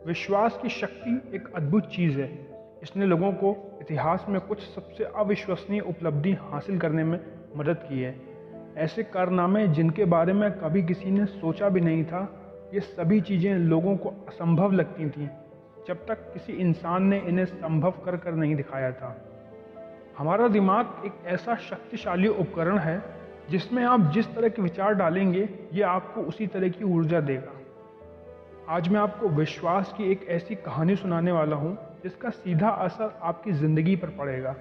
विश्वास की शक्ति एक अद्भुत चीज़ है। इसने लोगों को इतिहास में कुछ सबसे अविश्वसनीय उपलब्धि हासिल करने में मदद की है। ऐसे कारनामे जिनके बारे में कभी किसी ने सोचा भी नहीं था, ये सभी चीज़ें लोगों को असंभव लगती थीं, जब तक किसी इंसान ने इन्हें संभव कर कर नहीं दिखाया था। हमारा दिमाग एक ऐसा शक्तिशाली उपकरण है, जिसमें आप जिस तरह के विचार डालेंगे, ये आपको उसी तरह की ऊर्जा देगा। आज मैं आपको विश्वास की एक ऐसी कहानी सुनाने वाला हूँ, जिसका सीधा असर आपकी ज़िंदगी पर पड़ेगा।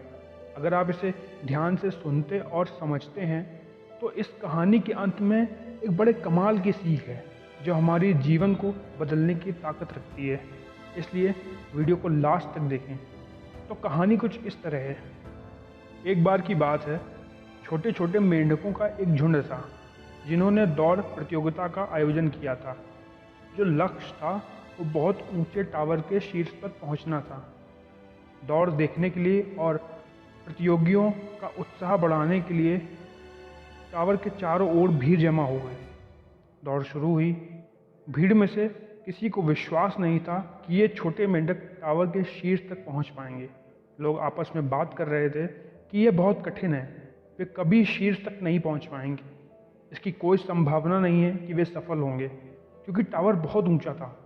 अगर आप इसे ध्यान से सुनते और समझते हैं, तो इस कहानी के अंत में एक बड़े कमाल की सीख है, जो हमारी जीवन को बदलने की ताकत रखती है। इसलिए वीडियो को लास्ट तक देखें। तो कहानी कुछ इस तरह है। एक बार की बात है, छोटे छोटे मेंढकों का एक झुंड था, जिन्होंने दौड़ प्रतियोगिता का आयोजन किया था। जो लक्ष्य था वो बहुत ऊंचे टावर के शीर्ष पर पहुंचना था। दौड़ देखने के लिए और प्रतियोगियों का उत्साह बढ़ाने के लिए टावर के चारों ओर भीड़ जमा हो गई। दौड़ शुरू हुई। भीड़ में से किसी को विश्वास नहीं था कि ये छोटे मेंढक टावर के शीर्ष तक पहुंच पाएंगे। लोग आपस में बात कर रहे थे कि यह बहुत कठिन है, वे कभी शीर्ष तक नहीं पहुंच पाएंगे। इसकी कोई संभावना नहीं है कि वे सफल होंगे, क्योंकि टावर बहुत ऊंचा था।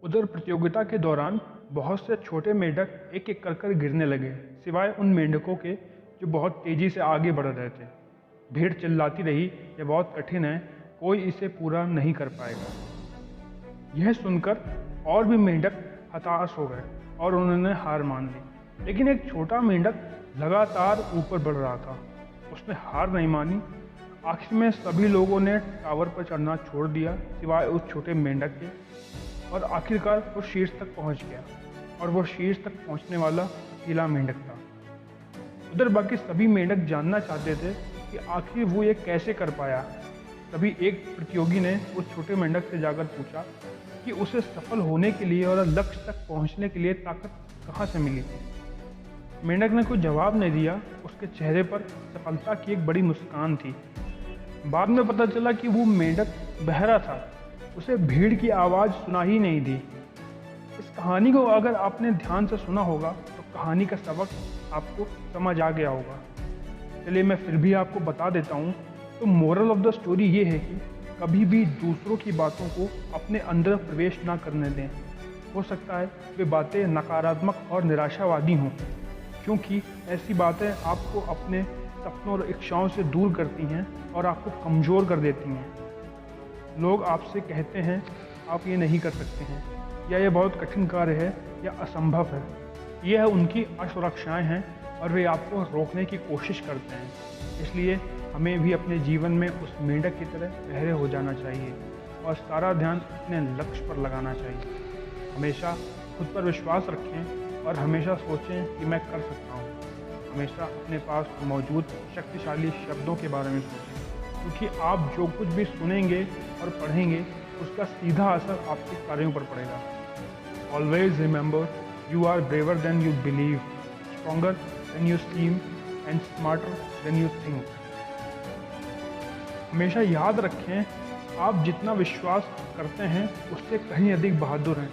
उधर प्रतियोगिता के दौरान बहुत से छोटे मेंढक एक एक कर गिरने लगे, सिवाय उन मेंढकों के जो बहुत तेजी से आगे बढ़ रहे थे। भीड़ चिल्लाती रही, यह बहुत कठिन है, कोई इसे पूरा नहीं कर पाएगा। यह सुनकर और भी मेंढक हताश हो गए और उन्होंने हार मान ली। लेकिन एक छोटा मेंढक लगातार ऊपर बढ़ रहा था। उसने हार नहीं मानी। आखिर में सभी लोगों ने टावर पर चढ़ना छोड़ दिया, सिवाय उस छोटे मेंढक के, और आखिरकार वो शीर्ष तक पहुंच गया। और वो शीर्ष तक पहुंचने वाला अकेला मेंढक था। उधर बाकी सभी मेंढक जानना चाहते थे कि आखिर वो ये कैसे कर पाया। तभी एक प्रतियोगी ने उस छोटे मेंढक से जाकर पूछा कि उसे सफल होने के लिए और लक्ष्य तक पहुंचने के लिए ताकत कहाँ से मिली। मेंढक ने कोई जवाब नहीं दिया। उसके चेहरे पर सफलता की एक बड़ी मुस्कान थी। बाद में पता चला कि वो मेंढक बहरा था, उसे भीड़ की आवाज़ सुना ही नहीं दी। इस कहानी को अगर आपने ध्यान से सुना होगा तो कहानी का सबक आपको समझ आ गया होगा। चलिए मैं फिर भी आपको बता देता हूँ। तो मोरल ऑफ द स्टोरी ये है कि कभी भी दूसरों की बातों को अपने अंदर प्रवेश ना करने दें। हो सकता है वे बातें नकारात्मक और निराशावादी हों, क्योंकि ऐसी बातें आपको अपने सपनों और इच्छाओं से दूर करती हैं और आपको कमज़ोर कर देती हैं। लोग आपसे कहते हैं आप ये नहीं कर सकते हैं, या यह बहुत कठिन कार्य है, या असंभव है। यह उनकी असुरक्षाएं हैं और वे आपको रोकने की कोशिश करते हैं। इसलिए हमें भी अपने जीवन में उस मेंढक की तरह बहरे हो जाना चाहिए और सारा ध्यान अपने लक्ष्य पर लगाना चाहिए। हमेशा खुद पर विश्वास रखें और हमेशा सोचें कि मैं कर सकता हूँ। हमेशा अपने पास मौजूद शक्तिशाली शब्दों के बारे में सोचें, क्योंकि आप जो कुछ भी सुनेंगे और पढ़ेंगे, उसका सीधा असर आपके कार्यों पर पड़ेगा। Always remember, you are braver than you believe, stronger than you seem and smarter than you think. हमेशा याद रखें, आप जितना विश्वास करते हैं उससे कहीं अधिक बहादुर हैं।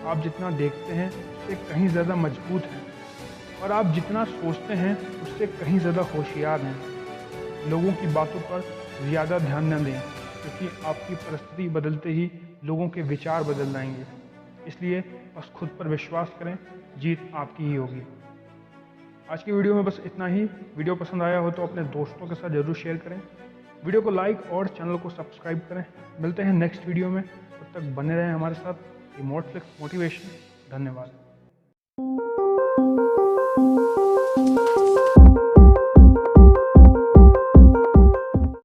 आप जितना देखते हैं उससे कहीं ज़्यादा मजबूत हैं, और आप जितना सोचते हैं उससे कहीं ज़्यादा होशियार हैं। लोगों की बातों पर ज़्यादा ध्यान न दें, क्योंकि आपकी परिस्थिति बदलते ही लोगों के विचार बदल जाएंगे। इसलिए बस खुद पर विश्वास करें, जीत आपकी ही होगी। आज की वीडियो में बस इतना ही। वीडियो पसंद आया हो तो अपने दोस्तों के साथ ज़रूर शेयर करें। वीडियो को लाइक और चैनल को सब्सक्राइब करें। मिलते हैं नेक्स्ट वीडियो में, तब तक बने रहें हमारे साथ। मोटिवेशन। धन्यवाद।